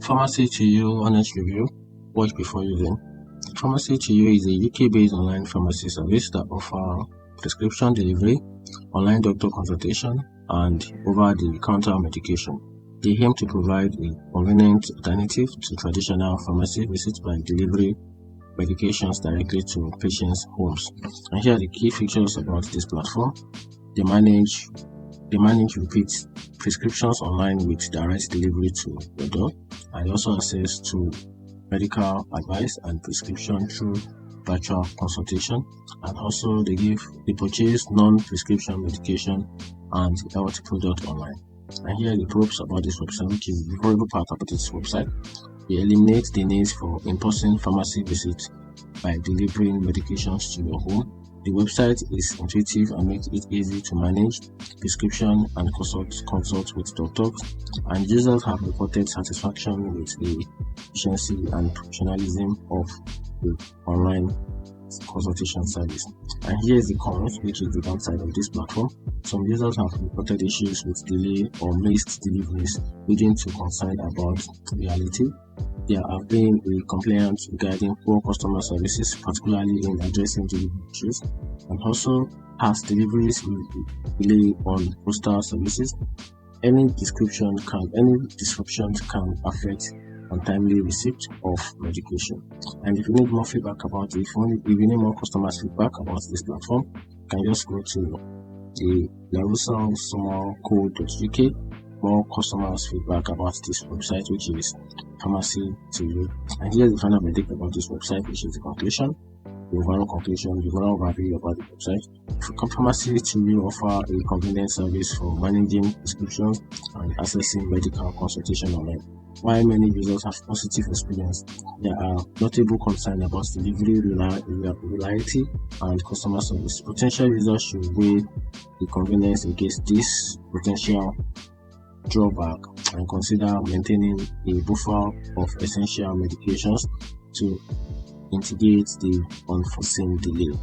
Pharmacy2U honest review. Watch before using. Pharmacy2U is a UK-based online pharmacy service that offers prescription delivery, online doctor consultation, and over-the-counter medication. They aim to provide a convenient alternative to traditional pharmacy visits by delivering medications directly to patients' homes. And here are the key features about this platform. They manage repeat prescriptions online with direct delivery to your door, and also access to medical advice and prescription through virtual consultation. And also they purchase non-prescription medication and health product online. And here are the props about this website, which is the valuable part about this website. They eliminate the need for in-person pharmacy visits by delivering medications to your home. The website is intuitive and makes it easy to manage prescription and consult with doctors, and users have reported satisfaction with the efficiency and professionalism of the online consultation service. And here is the cons, which is the downside of this platform. Some users have reported issues with delay or missed deliveries, leading to concern about reality. There have been complaints regarding poor customer services, particularly in addressing delivery issues, and also past deliveries will delay on postal services. Any disruption can affect untimely receipt of medication. And if you need more feedback about it, if you need more customers feedback about this platform, you can just go to the larusal.co.uk. More customers feedback about this website, which is Pharmacy2U. And here's the final verdict about this website, which is the conclusion, the overall conclusion, the overall overview about the website. Pharmacy2U offer a convenient service for managing prescriptions and accessing medical consultation online. While many users have positive experience, there are notable concerns about delivery reliability and customer service. Potential users should weigh the convenience against this potential drawback and consider maintaining a buffer of essential medications to mitigate the unforeseen delay.